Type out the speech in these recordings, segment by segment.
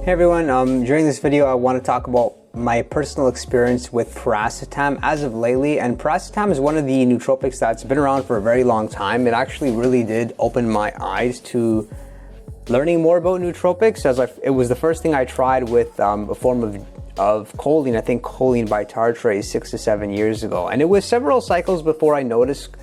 Hey everyone, during this video I want to talk about my personal experience with piracetam as of lately. And piracetam is one of the nootropics that's been around for a very long time. It actually really did open my eyes to learning more about nootropics, as it was the first thing I tried with a form of choline. I think choline bitartrate 6 to 7 years ago, and it was several cycles before I noticed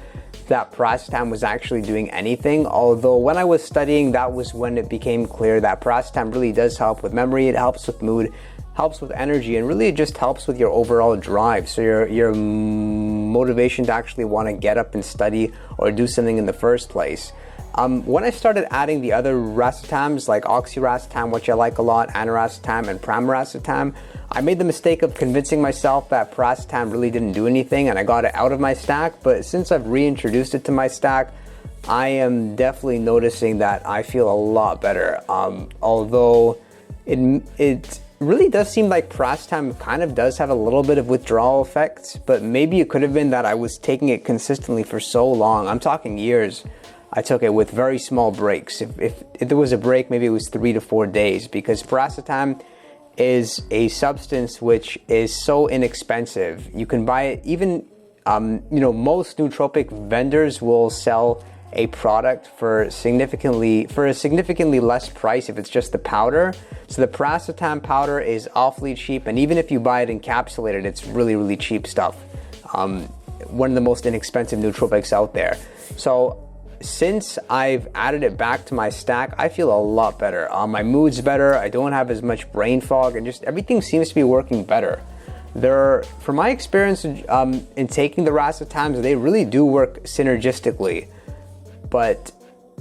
that piracetam was actually doing anything. Although when I was studying, that was when it became clear that piracetam really does help with memory, it helps with mood, helps with energy, and really it just helps with your overall drive, so your motivation to actually want to get up and study or do something in the first place. When I started adding the other racetams like oxiracetam, which I like a lot, aniracetam and piracetam, I made the mistake of convincing myself that piracetam really didn't do anything and I got it out of my stack. But since I've reintroduced it to my stack, I am definitely noticing that I feel a lot better. Although it really does seem like piracetam kind of does have a little bit of withdrawal effects, but maybe it could have been that I was taking it consistently for so long. I'm talking years. I took it with very small breaks. If there was a break, maybe it was 3 to 4 days, because piracetam is a substance which is so inexpensive. You can buy it, even most nootropic vendors will sell a product for a significantly less price if it's just the powder. So the piracetam powder is awfully cheap, and even if you buy it encapsulated, it's really cheap stuff. One of the most inexpensive nootropics out there. So since I've added it back to my stack, I feel a lot better. My mood's better, I don't have as much brain fog, and just everything seems to be working better. From my experience in taking the racetams, they really do work synergistically. But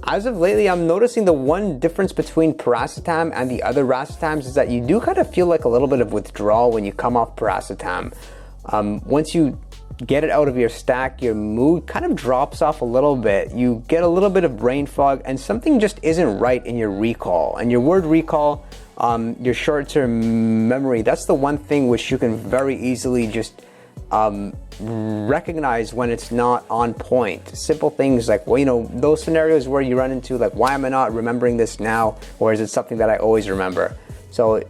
as of lately, I'm noticing the one difference between piracetam and the other racetams is that you do kind of feel like a little bit of withdrawal when you come off piracetam. Once you get it out of your stack, your mood kind of drops off a little bit. You get a little bit of brain fog, and something just isn't right in your recall. And your word recall, your short-term memory, that's the one thing which you can very easily just recognize when it's not on point. Simple things like, those scenarios where you run into like, why am I not remembering this now? Or is it something that I always remember? So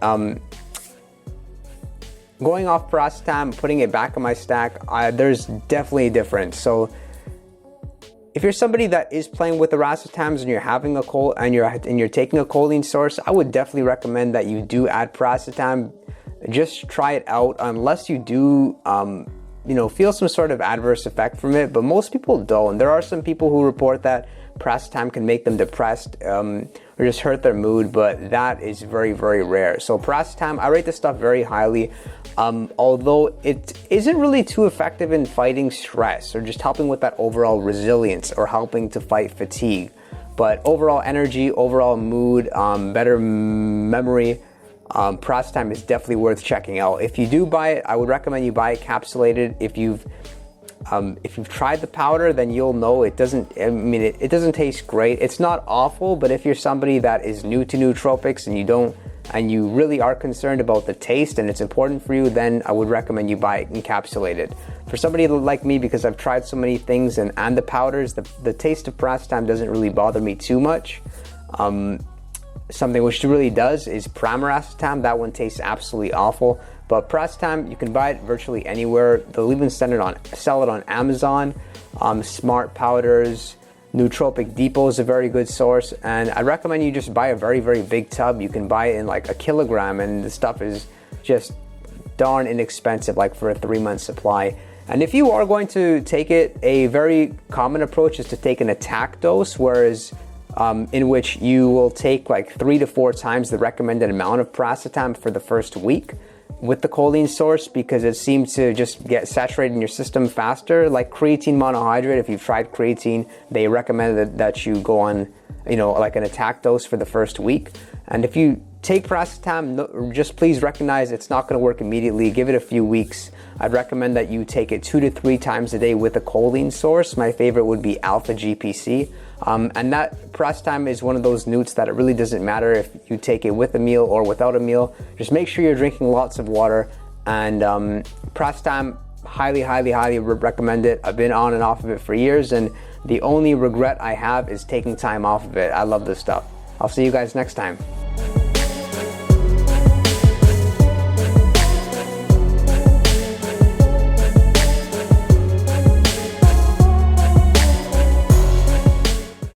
going off piracetam, putting it back in my stack, there's definitely a difference. So if you're somebody that is playing with the racetams and you're having a cold and you're taking a choline source, I would definitely recommend that you do add piracetam. Just try it out, unless you do feel some sort of adverse effect from it, but most people don't. There are some people who report that piracetam can make them depressed or just hurt their mood, but that is very rare. So piracetam, I rate this stuff very highly, although it isn't really too effective in fighting stress or just helping with that overall resilience or helping to fight fatigue. But overall energy, overall mood, better memory, piracetam is definitely worth checking out. If you do buy it, I would recommend you buy it capsulated. If you've tried the powder, then you'll know it doesn't taste great. It's not awful, but if you're somebody that is new to nootropics and you really are concerned about the taste and it's important for you, then I would recommend you buy it encapsulated. For somebody like me, because I've tried so many things and the powders, the taste of piracetam doesn't really bother me too much. Something which really does is piracetam. That one tastes absolutely awful. But piracetam, you can buy it virtually anywhere. They'll even sell it on Amazon. Smart Powders, Nootropic Depot is a very good source, and I recommend you just buy a very big tub. You can buy it in like 1 kilogram, and the stuff is just darn inexpensive, like for a 3-month supply. And if you are going to take it, a very common approach is to take an attack dose, whereas in which you will take like 3 to 4 times the recommended amount of piracetam for the first week with the choline source, because it seems to just get saturated in your system faster. Like creatine monohydrate, if you've tried creatine, they recommend that you go on, like an attack dose for the first week. And if you take piracetam, just please recognize it's not going to work immediately. Give it a few weeks. I'd recommend that you take it 2 to 3 times a day with a choline source. My favorite would be alpha GPC. And that piracetam is one of those newts that it really doesn't matter if you take it with a meal or without a meal. Just make sure you're drinking lots of water. And piracetam, highly recommend it. I've been on and off of it for years, and the only regret I have is taking time off of it. I love this stuff. I'll see you guys next time.